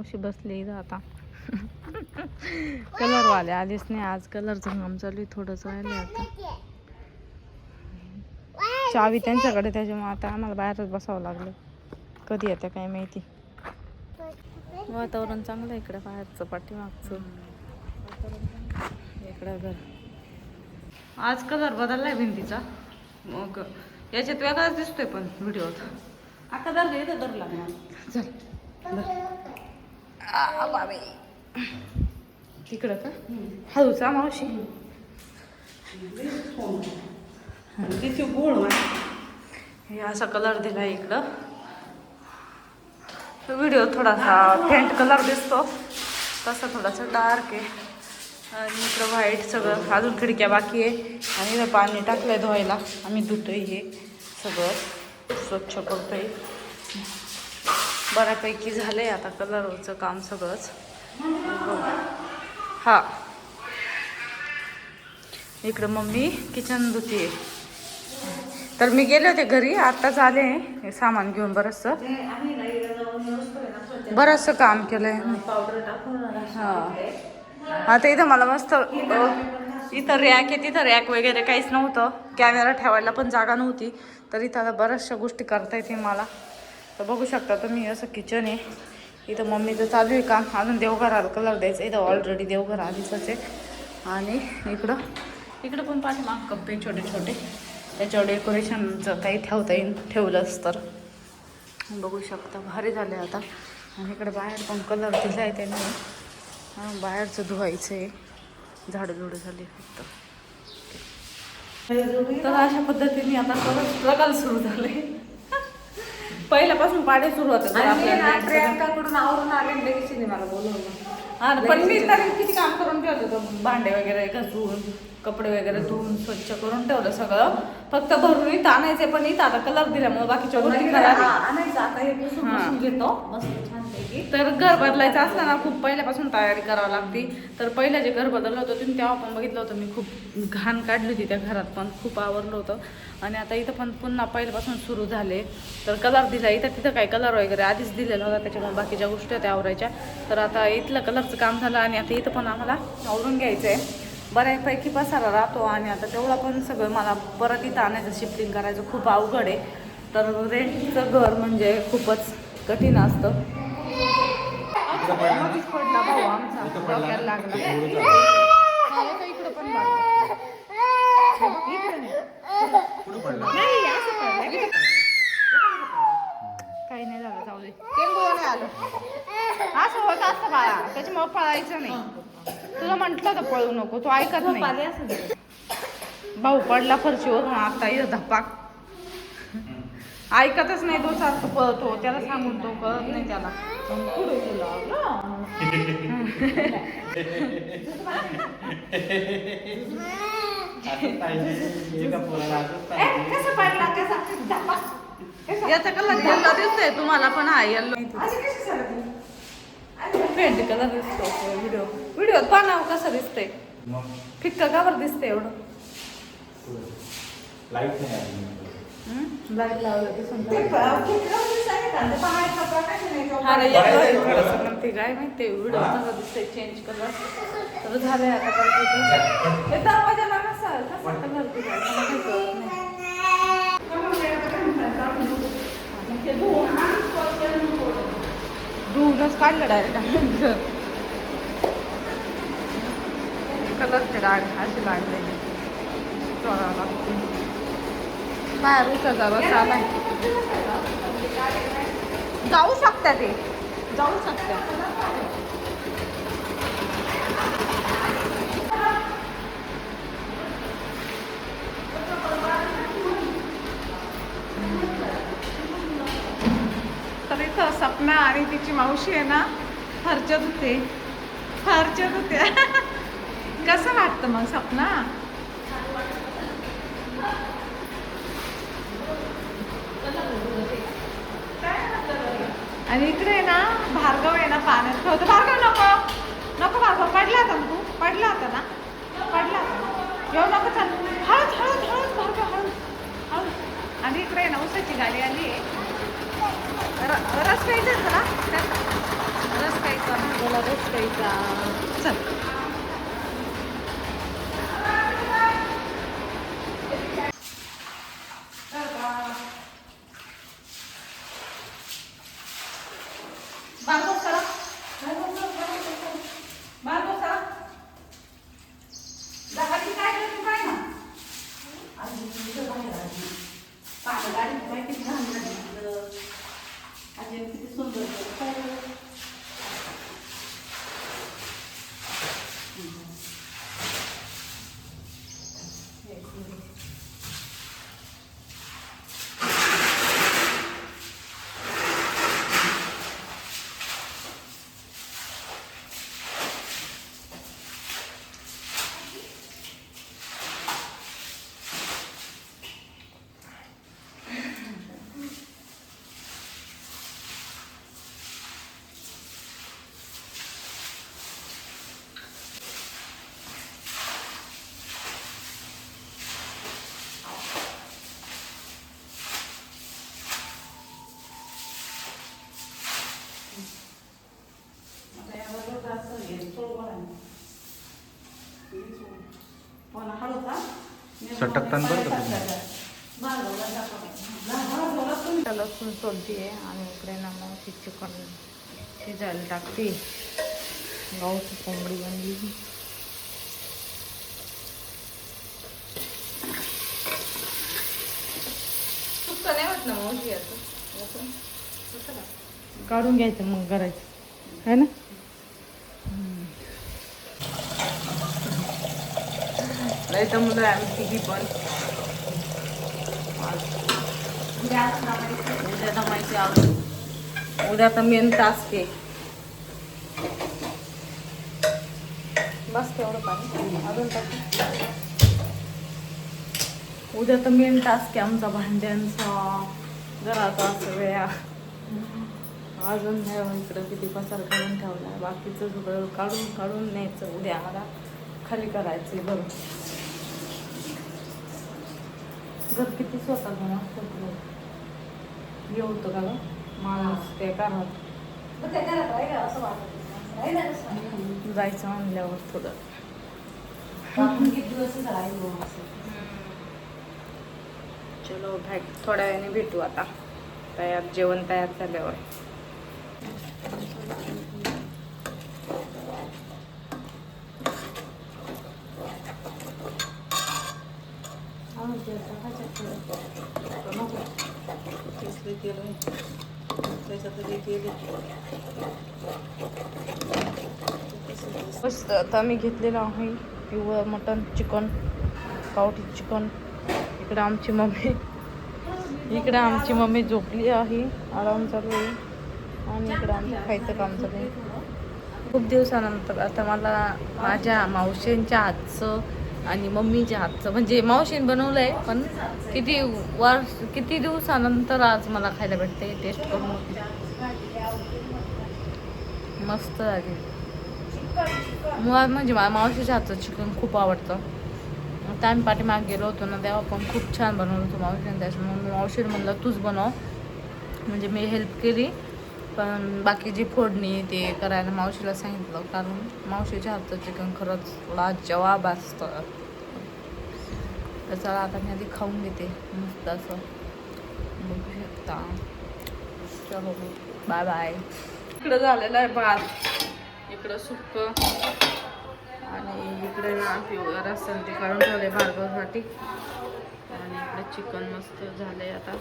मावशी बसली इथं आता. कलरवाले आलेच नाही आज. कलरचं काम चालू आहे, थोडंच राहिलं आता. चावी त्यांच्याकडे, त्याच्यामुळे आता आम्हाला बाहेरच बसावं लागलं. कधी येतं काय माहिती. वातावरण चांगलं आहे इकडे, बाहेरचं पाठीमागचं इकडं घर. आज कलर बदललाय भिंतीचा, मग याच्यात वेगळाच दिसतोय पण व्हिडिओत. आता दर घे तर धरला चल बाबे तिकडं का हळूचा मावशी तिथे गोळ हे असा कलर दिला इकडं. व्हिडिओ थोडासा फेंट कलर दिसतो, तसा थोडासा डार्क आहे. आणि इकडं व्हाईट सगळं. अजून खिडक्या बाकी आहे आणि इथं पाणी टाकलंय धुवायला. आम्ही धुतोय हे सगळं, स्वच्छ करतोय. बऱ्यापैकी झालंय आता कलरचं काम सगळंच. हा इकडं मम्मी किचन धुते. तर मी गेले होते घरी, आत्ताच आले हे सामान घेऊन. बरंचसं काम केलंय. हां आता इथं मला मस्त इथं रॅक आहे, तिथं रॅक वगैरे काहीच नव्हतं. कॅमेरा ठेवायला पण जागा नव्हती, तर इथं आता बऱ्याचशा गोष्टी करता येते मला. तर बघू शकता तुम्ही, असं किचन आहे. इथं मम्मीचं चालू आहे काम. अजून देवघराला कलर द्यायचं. इथं ऑलरेडी देवघर आधीच आहे. आणि इकडं पण पाठीमाग कप्पे छोटे छोटे, त्याच्यावर डेकोरेशनचं काही ठेवता येईल ठेवलंच तर. बघू शकता भारी झालं आहे आता. आणि इकडे बाहेर पण कलर दिला आहे त्यांनी. बाहेरचं धुवायचं आहे, झाडं झाली फक्त. तर अशा पद्धतीने आता परत स्ट्रगल सुरू झाले. पहिल्यापासून पाडे सुरू होते आपल्याकडून आवरून आले लगेच मला बोलवलं. पण मी तरी किती काम करून ठेवलं होतं. भांडे वगैरे घासून, कपडे वगैरे धुवून स्वच्छ करून ठेवलं सगळं. फक्त भरून इथं आणायचे, पण इथं आता कलर दिल्यामुळे बाकीच्या गोष्टी आणायचं. आता हे पुसून घेतो मस्त छानपैकी. तर घर बदलायचं असलं ना, खूप पहिल्यापासून तयारी करावी लागते. तर पहिलं जे घर बदललं होतं तुम्ही तेव्हा पण बघितलं होतं मी, खूप घाण काढली होती त्या घरात, पण खूप आवडलं होतं. आणि आता इथं पण पुन्हा पहिल्यापासून सुरू झाले. तर कलर दिला इथं, तिथं काही कलर वगैरे आधीच दिलेला होता, त्याच्यामुळे बाकीच्या गोष्टी होत्या आवरायच्या. तर आता इथलं कलरचं काम झालं आणि आता इथं पण आम्हाला आवरून घ्यायचं आहे. बऱ्यापैकी पसारा राहतो आणि आता तेवढा पण सगळं मला परत इथं आणायचं, शिफ्टिंग करायचं खूप अवघड आहे. तर रेंटचं घर म्हणजे खूपच कठीण असतं. पडला भाऊ आमचा, डोक्याला लागला. इकडं पण काही नाही झालं, जाऊ दे. टेंगू नाही आलं. असं होत असतं बाळा, त्याच्यामुळे पळायचं नाही. तुला म्हटलं तर पळू नको, तू ऐकत नाही. भाऊ पडला फरशीवरून आता इथं धपाक. ऐकतच नाही तो, सारखं पळतो. त्याला सांगून तो कळत नाही त्याला. याचा कलर येल्लो दिसतोय तुम्हाला पण. हा येल्लो फेंट कलर दिसतो व्हिडिओ पानाव कसं दिसतंय. फिक्का कावर दिसतंय एवढं. लाईट लावलं म्हणते काय माहिती. व्हिडिओ कसं दिसतंय चेंज कलर. तर झालंय आता धुवूनच काढलं डायरेक्ट. कलरचे डाग असे लागलेले चोरावं लागते. बाहेर उसाचा रस आलाय. जाऊ शकता ते, जाऊ शकता. तर इथं सपना आणि तिची मावशी आहे ना, फरचत होते. कसं वाटतं मग सपना? आणि इकडे ना भार्गव आहे ना, पाण्यात ठेवतो. भार्गव नको नको, भार्गव पडला होता ना, तू पडला होता ना, येऊ नको. चाल हळूच हळूच हळूच भार्गव, हळूच. आणि इकडे ना उसाची गाडी आली आहे. रस प्यायचा तुला, रस प्यायचा. खायचा. चल सटकताना बरं का लसूण सोलतीये आणि इकडे ना मग ती चिकन शिजायला टाकते. गावची कोंबडी बनली. सुक्का नाही होत ना मावशी असं काढून घ्यायचं मग करायचं है ना. नाही तर मुलं आम्ही तिघी पण उद्या जमायची आवड. उद्या तर मेन टास्क आहे. बस तेवढं पाणी अजून टाकू. उद्या तर मेन टास्क आहे आमचा भांड्यांचा घराचा सगळ्या. अजून नाही इकडं किती पसार काढून ठेवला आहे. बाकीचं सगळं काढून काढून न्यायचं. उद्या आम्हाला खाली करायचं बरं. घर किती स्वतः घेऊन असतं हे होतं का माणूस ते घरात जायचं म्हणल्यावर थोडं किती दिवस चलो भाई थोड्या वेळाने भेटू आता. तयार जेवण तयार झाल्यावर. मस्त आता मी घेतलेलं आहे पिवळं मटन चिकन गावठी चिकन. इकडे आमची मम्मी झोपली आहे. आराम चालू आहे आणि इकडे आमचं खायचं काम चालू आहे. खूप दिवसानंतर आता मला माझ्या मावशींच्या हातचं आणि मम्मीच्या हातचं म्हणजे मावशीने बनवलं आहे पण किती दिवसानंतर आज मला खायला भेटते. टेस्ट करून मस्त आहे. मुळात म्हणजे मला मावशीच्या हातचं चिकन खूप आवडतं. आता आम्ही पाठीमागे गेलो होतो ना तेव्हा पण खूप छान बनवलं होतं मावशीने. त्याच्यामुळे मावशीने म्हणलं तूच बनव. म्हणजे मी हेल्प केली पण बाकी जी फोडणी ते करायला मावशीला सांगितलं कारण मावशीच्या हातचं चिकन खरंच लाजवाब असतं. तर चला आता मी आधी खाऊन घेते मस्त असं बघू शकता. चलो बाय बाय. इकडं झालेलं आहे भात, इकडं सुक्क आणि इकडे ना पिवळं रस्सन ते काढून ठेवले भार्गवसाठी आणि इकडे चिकन मस्त झालंय. आता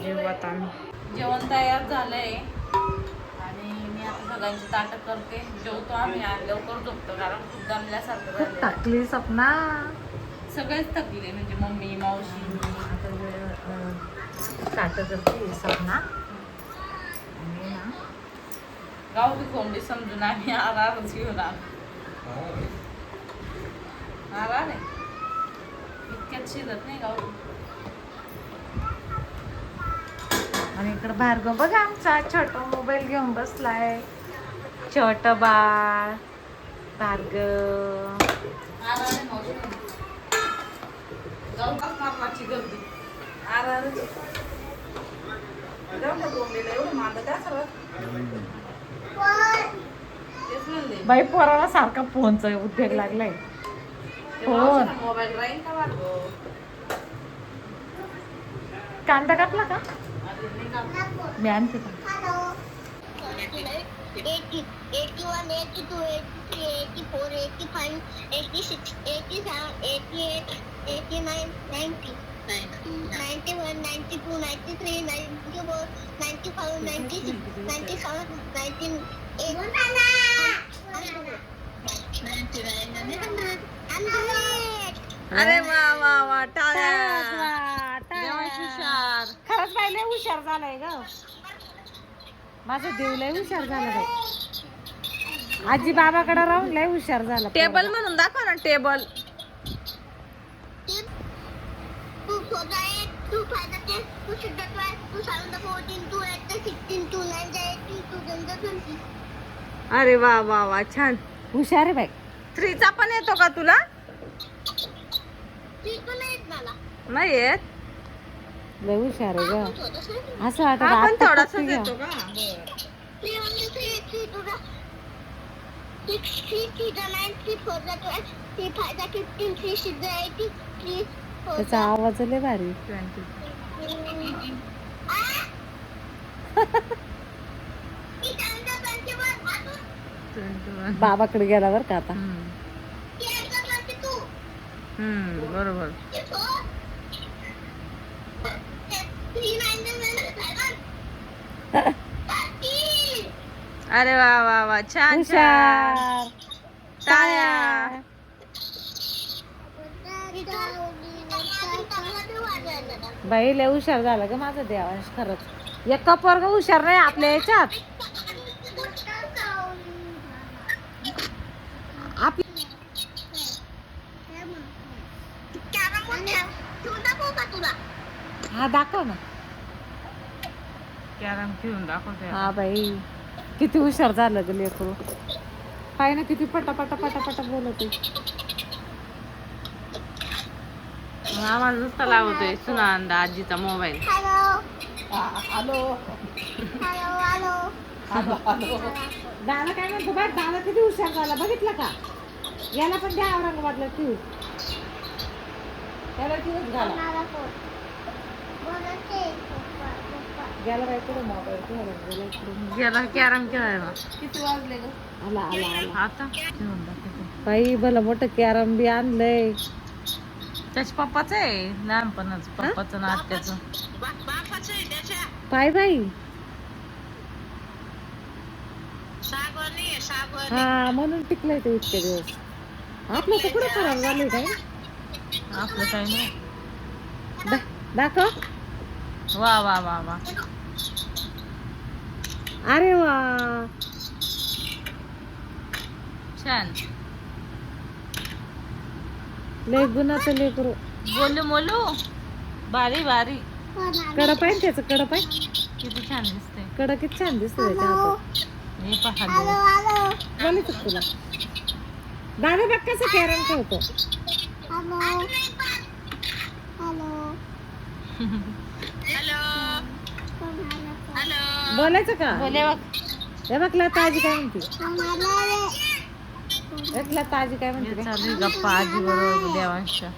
जेवत आम्ही. जेवण तयार झालंय आणि मी आता सगळ्यांची ताटं करते. जेवतो आम्ही आणि लवकर झोपतो कारण खूप दमल्यासारखं झालं. थकली सपना. सगळेच थकले म्हणजे मम्मी मावशी. ताटं करते सपना. गावठी कोंबडी समजून आम्ही आरामच घेऊन आराम आहे. इतक्यात शिजत नाही गावठी. आणि इकडं भार्गव बघा आमचा छोटा मोबाईल घेऊन बसलाय. छोट बाळ भार्गव. गर्दी एवढं मागत आहे सर्व बाई पोराला सारखा फोनचा उद्योग लागलाय. फोन मोबाईल राहील का वाटतो? कांदा कापला का? मी आणते का? 80, 81, 82, 83, 84, 85, 86, 87, 88, 89, 90, 91, 92, 93, 94, 95, 96, 97, 98, 100. अरे वा वा वा टाळ्या. टाळ्या. देवांश हुशार. खरंच बाई लय हुशार झालाय ग. माझं देव लय हुशार झालं बाई. आजी बाबाकडे राहून लय हुशार झाला. टेबल म्हणून दाखवा ना table. 2 for the 8, 2 for the 10, 2 6 the 12, 2 7 the 14, 2 8 the 16, 2 9 the 18, 2 10 the 20. अरे वा वा वा छान. हुशार आहे बाई. 3चा पण येतो का तुला? 3 पण येत मला. नाही येत. लय हुशार आहे ग. थोडंसं. असं वाटत हा पण आता थोडासा फक्त येतो घ्या. का? 3 on the 3, 3 to the 6, 3 to the 9, 3 for the 12, 3 5 the 15, 3 6 the 18, 3 for त्याचा आवाज लय भारी. 20. बाबाकडे गेला बर का आता. बरोबर. अरे वा वा वा छान छान. हुशार. टाळ्या. बाई लय हुशार झाला ग माझा देवांश खरंच. एक पोरग हुशार नाही आपल्या याच्यात. हा दाखव ना. कॅरम खेळून दाखवते. हा बाई किती हुशार झालं ग लेकरू. काय ना किती पटापटा पटापटा बोलते. आम्हाला नुसता लावतोय सुनांदा आजीचा मोबाईल. दादा काय म्हणतो बाई दादा किती हुशार झाला बघितलं का. याला पण द्या औरंगाबादला तू. त्याला तिथंच घाला. गेला बाई कुठं मोबाईल खेळायला. गेला कॅरम खेळायला. किती वाजले ग. आला आला आला. आता खेळून दाखवते. बाई भलं मोठं कॅरम बी आणलंय. त्याच्या पप्पाचं आहे लहानपणच. पप्पाचं ना आत्याचं. पाय बाई. हा म्हणून टिकलंय ते इतके दिवस. आपलं तर कुठं खराब झालंय काय. आपलं काही नाही. दाखव. वा वा वा वा. अरे वा छान. लय गुणाचं लेकरू. बोलू मोलू. भारी भारी. कडं पाय त्याचं कडं पाय. किती छान दिसते. कडं किती छान दिसत त्याच्या हातात. हे पहा. बोलायचं का तुला. दादा बघ कसं कॅरम खेळतो. बोलायचं का. बोले बघ. हे बघ लता आजी काय म्हणते. लता आजी काय म्हणते. चालू आहे गप्पा आजी बरोबर देवांशच्या.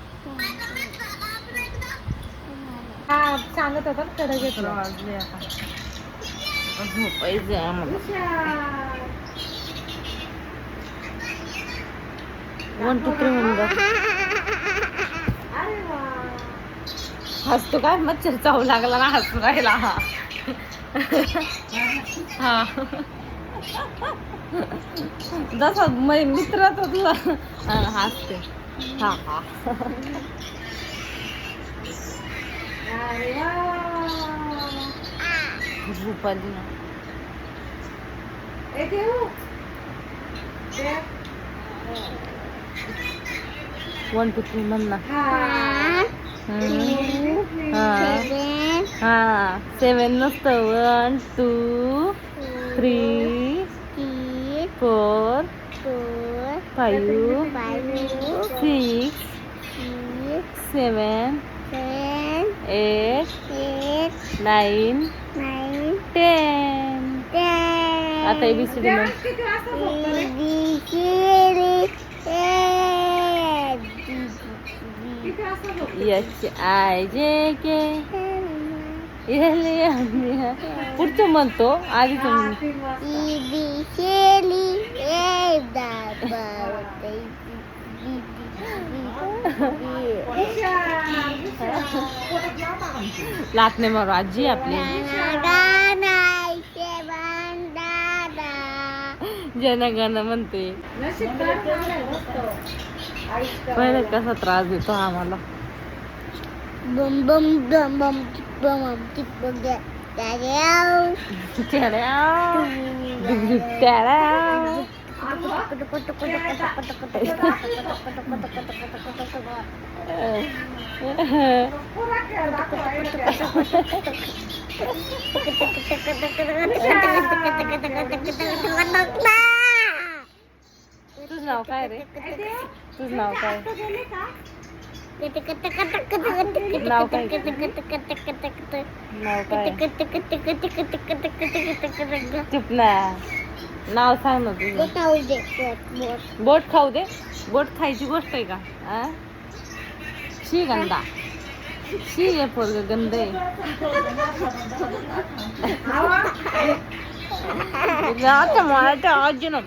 हा सांगत होता कडं घेतलं. वाजले आता. झोपायचं आम्हाला. 1 2 3 म्हणून बघ. हसतो काय मच्छर चावू लागला ना हसू राहिला. हा जसा मित्र तो तुझा हसते. हा हा. झोपाली ना. 1 2 3 म्हण ना. हा 7 नसतं. 1 2 3 4 5 6 7 8 9 10. आता ABCD म्हण. किती वाजता झोपतो रे? किती वाजता झोपतो? HIJK पुढचं म्हणतो आधीच म्हण. 3 वाजता. लात नाही मारू आजी आपली. जनगण म्हणते. नशीब काढ चांगलं मस्त. आयुष्य पहिले कसा त्रास देतो हा आम्हाला. Bum bum bum bum bum bum bum bum पुरा खेळ दाखव आयुष्यात. तुझं नाव काय रे? तुझं नाव काय? नाव काय? नाव काय? चुप ना. नाव सांग ना तुझं. बोट खाऊ दे. बोट खायची गोष्ट आहे का? आ? शी गंदा. शी आहे पोरग गंद आहे. आता मला आजी ना